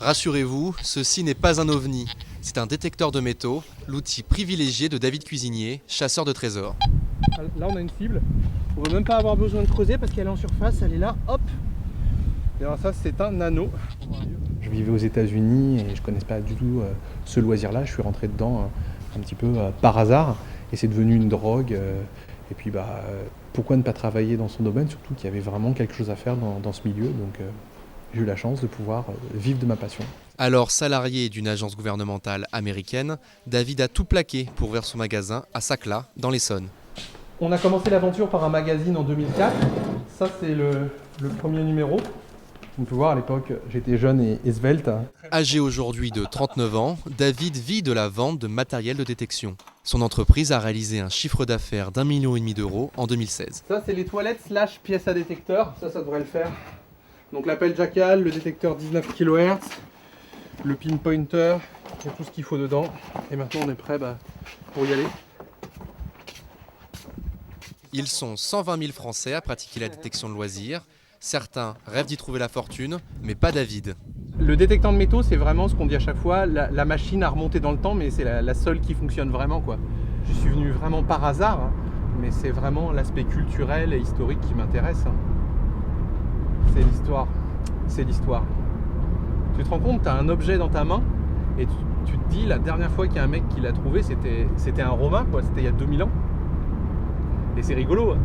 Rassurez-vous, ceci n'est pas un ovni. C'est un détecteur de métaux, l'outil privilégié de David Cuisinier, chasseur de trésors. Là on a une cible, on va même pas avoir besoin de creuser parce qu'elle est en surface, elle est là, hop. Et alors ça c'est un anneau. Je vivais aux États-Unis et je connaissais pas du tout ce loisir-là. Je suis rentré dedans un petit peu par hasard et c'est devenu une drogue. Et puis pourquoi ne pas travailler dans son domaine, surtout qu'il y avait vraiment quelque chose à faire dans ce milieu. Donc j'ai eu la chance de pouvoir vivre de ma passion. Alors salarié d'une agence gouvernementale américaine, David a tout plaqué pour ouvrir son magasin à Saclay, dans l'Essonne. On a commencé l'aventure par un magazine en 2004. Ça c'est le premier numéro. On peut voir à l'époque, j'étais jeune et svelte. Âgé aujourd'hui de 39 ans, David vit de la vente de matériel de détection. Son entreprise a réalisé un chiffre d'affaires d'1,5 million d'euros en 2016. Ça, c'est les toilettes / pièces à détecteur. Ça devrait le faire. Donc l'appel jackal, le détecteur 19 kHz, le pinpointer, il y a tout ce qu'il faut dedans. Et maintenant, on est prêt pour y aller. Ils sont 120 000 Français à pratiquer la détection de loisirs. Certains rêvent d'y trouver la fortune, mais pas David. Le détecteur de métaux, c'est vraiment ce qu'on dit à chaque fois, la machine à remonter dans le temps, mais c'est la seule qui fonctionne vraiment, quoi. Je suis venu vraiment par hasard, hein, mais c'est vraiment l'aspect culturel et historique qui m'intéresse. Hein. C'est l'histoire. C'est l'histoire. Tu te rends compte, tu as un objet dans ta main et tu te dis, la dernière fois qu'il y a un mec qui l'a trouvé, c'était un Romain, quoi. C'était il y a 2000 ans. Et c'est rigolo. Hein.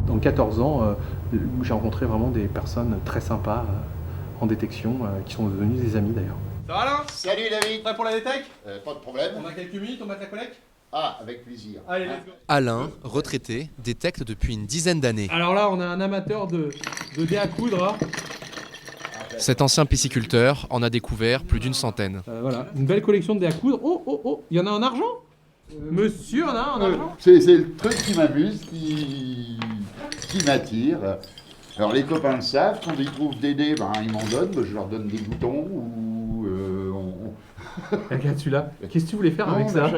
Dans 14 ans, j'ai rencontré vraiment des personnes très sympas en détection, qui sont devenues des amis d'ailleurs. Ça va Alain? Salut David. Prêt pour la détecte? Pas de problème. On a quelques minutes, on met la collecte? Ah, avec plaisir. Allez, let's go. Alain, retraité, détecte depuis une dizaine d'années. Alors là, on a un amateur de dés à coudre. Hein. Cet ancien pisciculteur en a découvert plus d'une centaine. Voilà, une belle collection de dés à coudre. Oh, il y en a en argent? Monsieur, il y en a un en argent? C'est le truc qui m'amuse, qui m'attire. Alors les copains le savent, quand ils trouvent des dés, ils m'en donnent, je leur donne des boutons ou Regarde celui-là. Qu'est-ce que tu voulais faire avec ça?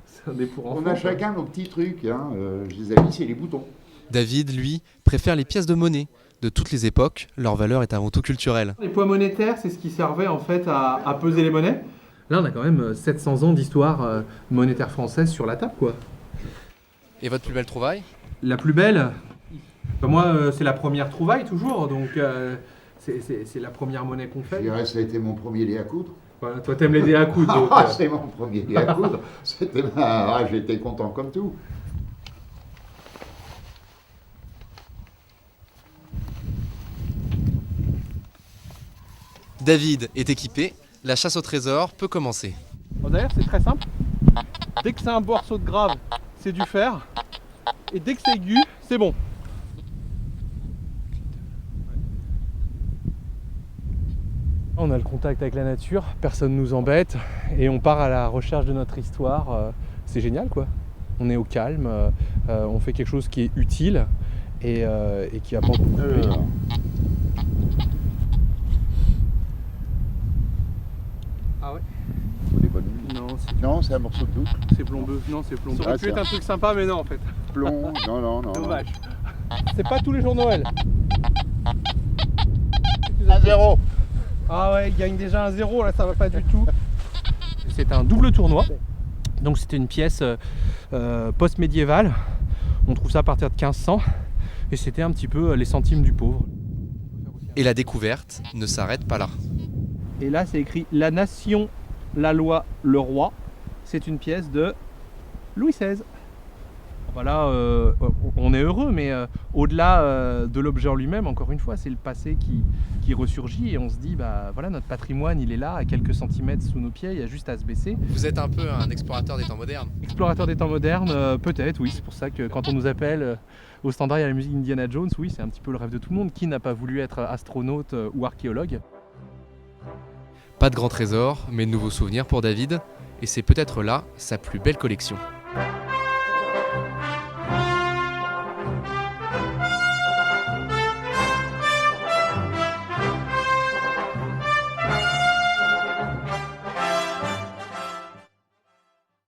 C'est un dé pour enfants. On a chacun nos petits trucs, hein. Je les ai mis, c'est les boutons. David, lui, préfère les pièces de monnaie. De toutes les époques, leur valeur est avant tout culturelle. Les poids monétaires, c'est ce qui servait en fait à peser les monnaies. Là, on a quand même 700 ans d'histoire monétaire française sur la table, quoi. Et votre plus belle trouvaille? La plus belle, moi, c'est la première trouvaille toujours, donc c'est la première monnaie qu'on fait. Je dirais ça a été mon premier dé à coudre. Voilà, toi, t'aimes les dés à coudre. Donc, c'est mon premier dé à coudre. J'étais content comme tout. David est équipé, la chasse au trésor peut commencer. Bon, d'ailleurs, c'est très simple. Dès que c'est un morceau de grave, c'est du fer. Et dès que c'est aigu, c'est bon. On a le contact avec la nature, personne nous embête et on part à la recherche de notre histoire. C'est génial, quoi. On est au calme, on fait quelque chose qui est utile et qui apporte beaucoup de plaisir. Ah ouais? Non, c'est un morceau de double. C'est plombeux. Non, c'est plombeux. Ça Ah, aurait pu être un truc sympa, mais non, en fait. Plomb, non. Dommage. C'est pas tous les jours Noël. 1-0. Ah ouais, il gagne déjà 1-0, là, ça va pas du tout. C'est un double tournoi. Donc c'était une pièce post-médiévale. On trouve ça à partir de 1500. Et c'était un petit peu les centimes du pauvre. Et la découverte ne s'arrête pas là. Et là, c'est écrit « La nation, la loi, le roi ». C'est une pièce de Louis XVI. Voilà, on est heureux, mais au-delà de l'objet en lui-même, encore une fois, c'est le passé qui ressurgit et on se dit, voilà, notre patrimoine, il est là, à quelques centimètres sous nos pieds, il y a juste à se baisser. Vous êtes un peu un explorateur des temps modernes. Explorateur des temps modernes, peut-être, oui. C'est pour ça que quand on nous appelle au standard, il y a la musique Indiana Jones, oui, c'est un petit peu le rêve de tout le monde. Qui n'a pas voulu être astronaute ou archéologue? Pas de grands trésors, mais de nouveaux souvenirs pour David. Et c'est peut-être là sa plus belle collection.